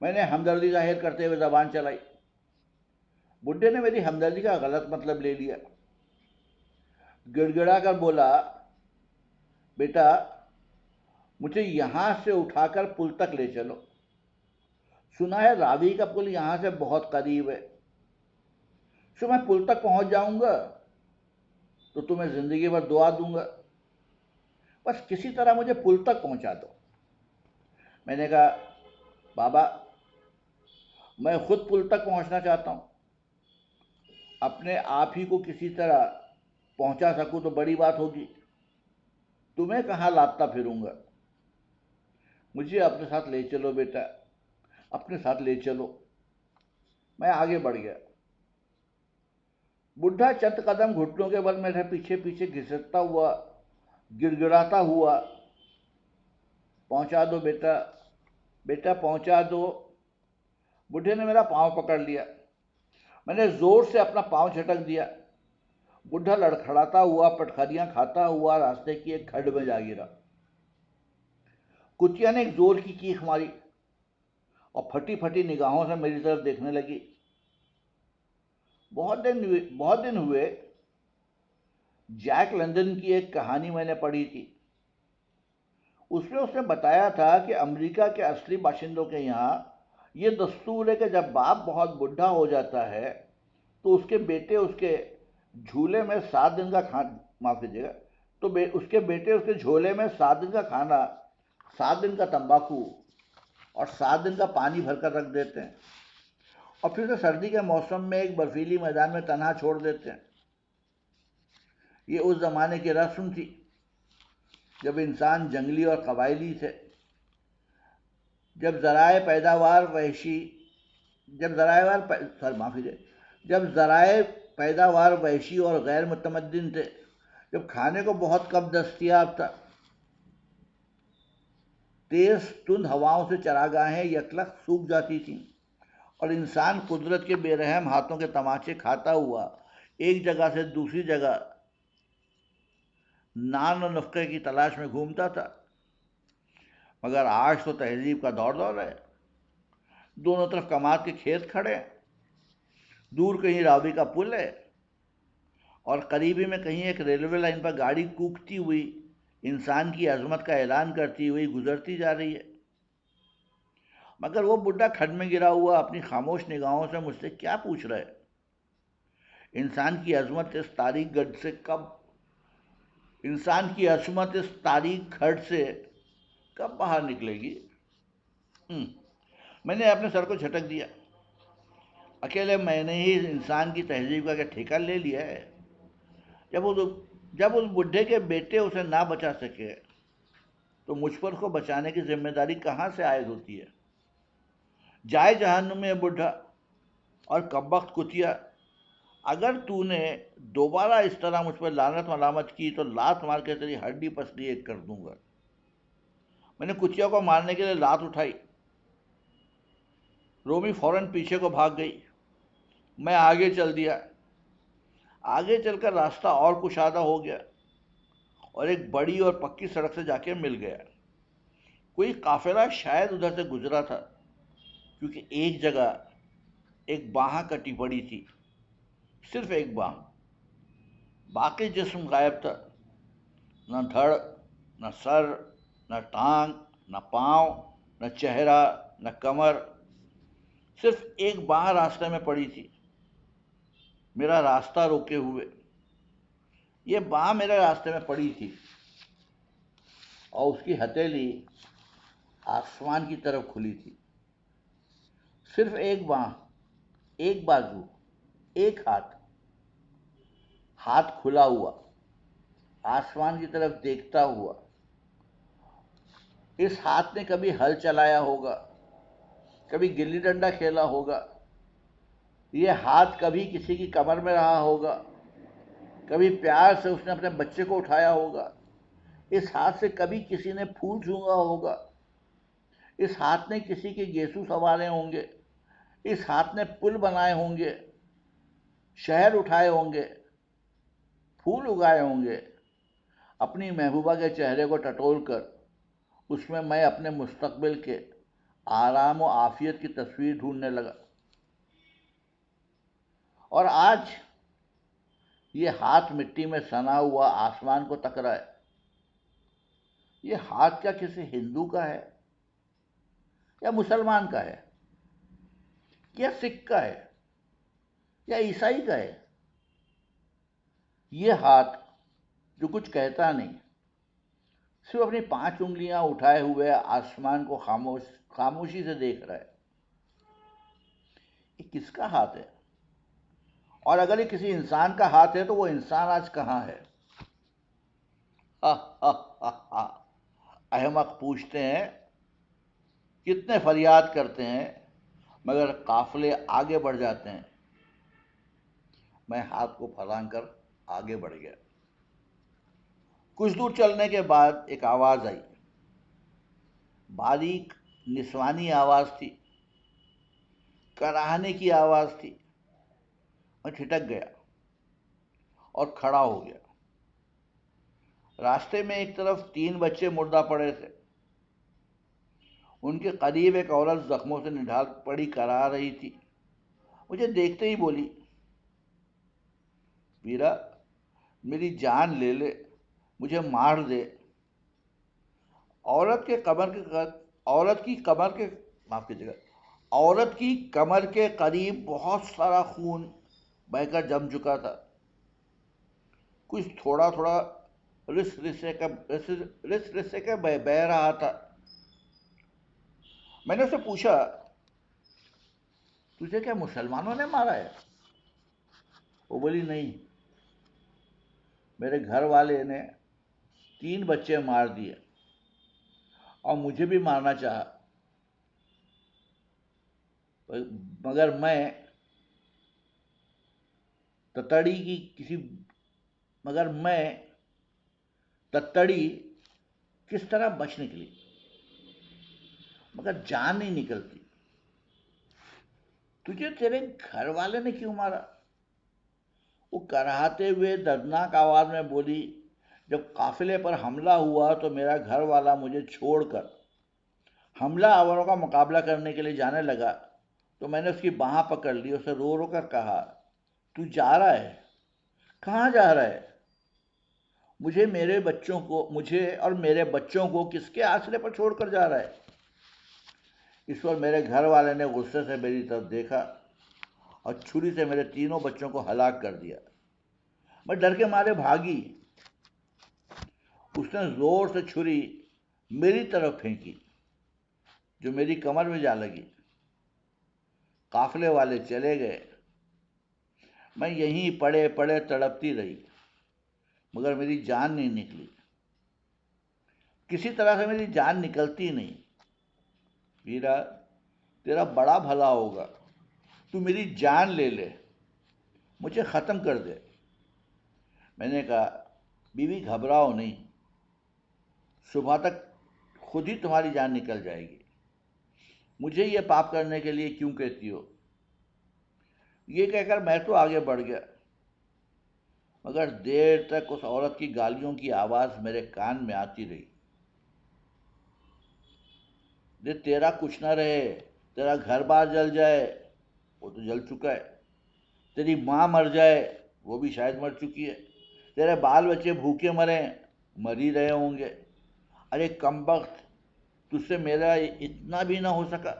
میں نے ہمدردی ظاہر کرتے ہوئے زبان چلائی. بڈھے نے میری ہمدردی کا غلط مطلب لے لیا. گڑ گڑا کر بولا, بیٹا مجھے یہاں سے اٹھا کر پل تک لے چلو. سنا ہے راوی کا پل یہاں سے بہت قریب ہے. سو میں پل تک پہنچ جاؤں گا تو تمہیں زندگی بھر دعا دوں گا, بس کسی طرح مجھے پل تک پہنچا دو. میں نے کہا, بابا میں خود پل تک پہنچنا چاہتا ہوں. اپنے آپ ہی کو کسی طرح پہنچا سکوں تو بڑی بات ہوگی. تمہیں کہاں لاتا پھروں گا. مجھے اپنے ساتھ لے چلو بیٹا, اپنے ساتھ لے چلو. میں آگے بڑھ گیا. بڈھا چند قدم گھٹنوں کے بل میرے پیچھے پیچھے گھسٹتا ہوا, گڑ گڑاتا ہوا, پہنچا دو بیٹا, بیٹا پہنچا دو. بڈھے نے میرا پاؤں پکڑ لیا. میں نے زور سے اپنا پاؤں جھٹک دیا. بڈھا لڑکھڑاتا ہوا, پٹخریاں کھاتا ہوا راستے کی ایک کھڈ میں جا گرا. کتیا نے ایک زور کی چیخ ماری اور پھٹی پھٹی نگاہوں سے میری طرف دیکھنے لگی. بہت دن ہوئے جیک لندن کی ایک کہانی میں نے پڑھی تھی. اس نے بتایا تھا کہ امریکہ کے اصلی باشندوں کے یہاں یہ دستور ہے کہ جب باپ بہت بڈھا ہو جاتا ہے تو اس کے بیٹے اس کے جھولے میں 7 دن کا کھانا, معاف کیجیے گا, تو اس کے بیٹے اس کے جھولے میں 7 دن کا کھانا, 7 دن کا تمباکو اور 7 دن کا پانی بھر کر رکھ دیتے ہیں, اور پھر اسے سردی کے موسم میں ایک برفیلی میدان میں تنہا چھوڑ دیتے ہیں. یہ اس زمانے کی رسم تھی جب انسان جنگلی اور قبائلی تھے, جب ذرائع پیداوار وحشی اور غیر متمدن تھے, جب کھانے کو بہت کم دستیاب تھا. تیز تند ہواؤں سے چراگاہیں یکلخت سوکھ جاتی تھیں اور انسان قدرت کے بے رحم ہاتھوں کے تماچے کھاتا ہوا ایک جگہ سے دوسری جگہ نان و نفقے کی تلاش میں گھومتا تھا. مگر آج تو تہذیب کا دور ہے. دونوں طرف کماد کے کھیت کھڑے, دور کہیں راوی کا پل ہے, اور قریبی میں کہیں ایک ریلوے لائن پر گاڑی کوکتی ہوئی انسان کی عظمت کا اعلان کرتی ہوئی گزرتی جا رہی ہے. مگر وہ بڈھا کھڈ میں گرا ہوا اپنی خاموش نگاہوں سے مجھ سے کیا پوچھ رہا ہے؟ انسان کی عظمت اس تاریک کھڈ سے کب باہر نکلے گی؟ میں نے اپنے سر کو جھٹک دیا. اکیلے میں نے ہی انسان کی تہذیب کا کیا ٹھیکہ لے لیا ہے؟ جب اس بڈھے کے بیٹے اسے نہ بچا سکے تو مجھ پر اس کو بچانے کی ذمہ داری کہاں سے عائد ہوتی ہے؟ جائے جہنم میں بڈھا اور کمبخت کتیا, اگر تو نے دوبارہ اس طرح مجھ پر لعنت ملامت کی تو لات مار کے تیری ہڈی پسلی ایک کر دوں گا. میں نے کتیا کو مارنے کے لیے لات اٹھائی. رومی فوراً پیچھے کو بھاگ گئی. میں آگے چل دیا. آگے چل کر راستہ اور کشادہ ہو گیا اور ایک بڑی اور پکی سڑک سے جا کے مل گیا. کوئی قافلہ شاید ادھر سے گزرا تھا, کیونکہ ایک جگہ ایک باہ کٹی پڑی تھی, صرف ایک باہ. باقی جسم غائب تھا. نہ دھڑ, نہ سر, نہ ٹانگ, نہ پاؤں, نہ چہرہ, نہ کمر, صرف ایک باہ راستے میں پڑی تھی, میرا راستہ روکے ہوئے. یہ باہ میرے راستے میں پڑی تھی اور اس کی ہتھیلی آسمان کی طرف کھلی تھی. صرف ایک باہ, ایک بازو, ایک ہاتھ کھلا ہوا, آسمان کی طرف دیکھتا ہوا. اس ہاتھ نے کبھی ہل چلایا ہوگا, کبھی گلی ڈنڈا کھیلا ہوگا. یہ ہاتھ کبھی کسی کی کمر میں رہا ہوگا, کبھی پیار سے اس نے اپنے بچے کو اٹھایا ہوگا. اس ہاتھ سے کبھی کسی نے پھول چھونگا ہوگا. اس ہاتھ نے کسی کے گیسو سنوارے ہوں گے. اس ہاتھ نے پل بنائے ہوں گے, شہر اٹھائے ہوں گے, پھول اگائے ہوں گے. اپنی محبوبہ کے چہرے کو ٹٹول کر اس میں اپنے مستقبل کے آرام و عافیت کی تصویر ڈھونڈنے لگا، اور آج یہ ہاتھ مٹی میں سنا ہوا آسمان کو تک رہا ہے۔ یہ ہاتھ کیا کسی ہندو کا ہے یا مسلمان کا ہے یا سکھ کا ہے یا عیسائی کا ہے؟ یہ ہاتھ جو کچھ کہتا نہیں، صرف اپنی 5 انگلیاں اٹھائے ہوئے آسمان کو خاموشی سے دیکھ رہا ہے، یہ کس کا ہاتھ ہے؟ اور اگر یہ کسی انسان کا ہاتھ ہے تو وہ انسان آج کہاں ہے؟ احمق پوچھتے ہیں، کتنے فریاد کرتے ہیں، مگر قافلے آگے بڑھ جاتے ہیں۔ میں ہاتھ کو پھلانگ کر آگے بڑھ گیا۔ کچھ دور چلنے کے بعد ایک آواز آئی، باریک نسوانی آواز تھی، کراہنے کی آواز تھی۔ میں ٹھٹک گیا اور کھڑا ہو گیا۔ راستے میں ایک طرف 3 بچے مردہ پڑے تھے، ان کے قریب ایک عورت زخموں سے نڈھال پڑی کرا رہی تھی۔ مجھے دیکھتے ہی بولی، ویرا میری جان لے لے، مجھے مار دے۔ عورت کی کمر کے قریب بہت سارا خون بہہ کر جم چکا تھا، کچھ تھوڑا تھوڑا رس رسے کے بہہ رہا تھا۔ میں نے اسے پوچھا، تجھے کیا مسلمانوں نے مارا ہے؟ وہ بولی، نہیں، میرے گھر والے نے 3 بچے مار دیے اور مجھے بھی مارنا چاہا، مگر میں تتڑی کس طرح بچ نکلی، مگر جان نہیں نکلتی۔ تجھے تیرے گھر والے نے کیوں مارا؟ وہ کراہتے ہوئے دردناک آواز میں بولی، جب قافلے پر حملہ ہوا تو میرا گھر والا مجھے چھوڑ کر حملہ آوروں کا مقابلہ کرنے کے لیے جانے لگا تو میں نے اس کی باہ پکڑ لی، اسے رو رو کر کہا، تو جا رہا ہے؟ کہاں جا رہا ہے؟ مجھے اور میرے بچوں کو کس کے آسرے پر چھوڑ کر جا رہا ہے؟ اس وقت میرے گھر والے نے غصے سے میری طرف دیکھا اور چھری سے میرے 3 بچوں کو ہلاک کر دیا۔ میں ڈر کے مارے بھاگی۔ اس نے زور سے چھری میری طرف پھینکی جو میری کمر میں جا لگی۔ قافلے والے چلے گئے، میں یہیں پڑے پڑے تڑپتی رہی، مگر میری جان نہیں نکلی۔ کسی طرح سے میری جان نکلتی نہیں۔ ویرا، تیرا بڑا بھلا ہوگا، تو میری جان لے لے، مجھے ختم کر دے۔ میں نے کہا، بیوی گھبراؤ نہیں، صبح تک خود ہی تمہاری جان نکل جائے گی۔ مجھے یہ پاپ کرنے کے لیے کیوں کہتی ہو؟ یہ کہہ کر میں تو آگے بڑھ گیا، مگر دیر تک اس عورت کی گالیوں کی آواز میرے کان میں آتی رہی۔ تیرا کچھ نہ رہے، تیرا گھر بار جل جائے، وہ تو جل چکا ہے۔ تیری ماں مر جائے، وہ بھی شاید مر چکی ہے۔ تیرے بال بچے بھوکے مریں، مر ہی رہے ہوں گے۔ ارے کمبخت، تجھ سے میرا اتنا بھی نہ ہو سکا؟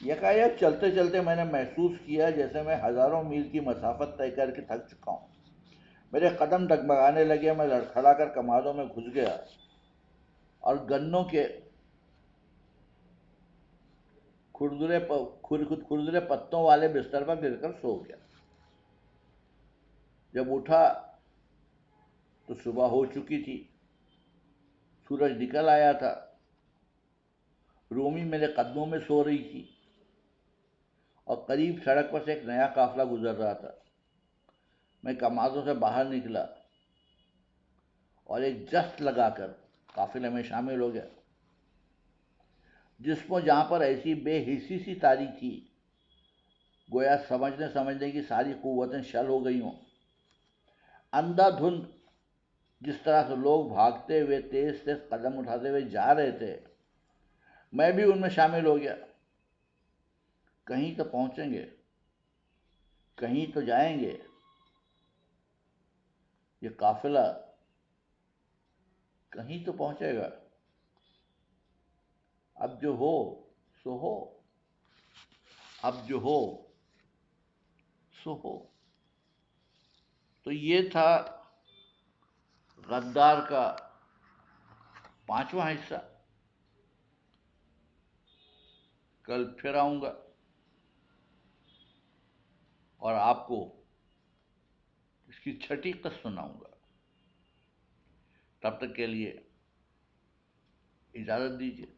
یکایک چلتے چلتے میں نے محسوس کیا جیسے میں ہزاروں میل کی مسافت طے کر کے تھک چکا ہوں۔ میرے قدم ڈگمگانے لگے، میں لڑکھڑا کر کمادوں میں گھس گیا اور گنوں کے کھردرے پتوں والے بستر پر گر کر سو گیا۔ جب اٹھا تو صبح ہو چکی تھی، سورج نکل آیا تھا، رومی میرے قدموں میں سو رہی تھی اور قریب سڑک پر سے ایک نیا قافلہ گزر رہا تھا۔ میں کمازوں سے باہر نکلا اور ایک جست لگا کر قافلے میں شامل ہو گیا۔ جسموں جہاں پر ایسی بے حسی سی تاری تھی، گویا سمجھنے کی ساری قوتیں شل ہو گئی ہوں۔ اندھا دھند جس طرح سے لوگ بھاگتے ہوئے تیز تیز قدم اٹھاتے ہوئے جا رہے تھے، میں بھی ان میں شامل ہو گیا. کہیں تو پہنچیں گے، کہیں تو جائیں گے. یہ قافلہ کہیں تو پہنچے گا. اب جو ہو سو ہو، اب جو ہو سو ہو. تو یہ تھا غدار کا 5واں حصہ. کل پھر آؤں گا اور آپ کو اس کی 6ٹھی قسط سناؤں گا. تب تک کے لیے اجازت دیجیے.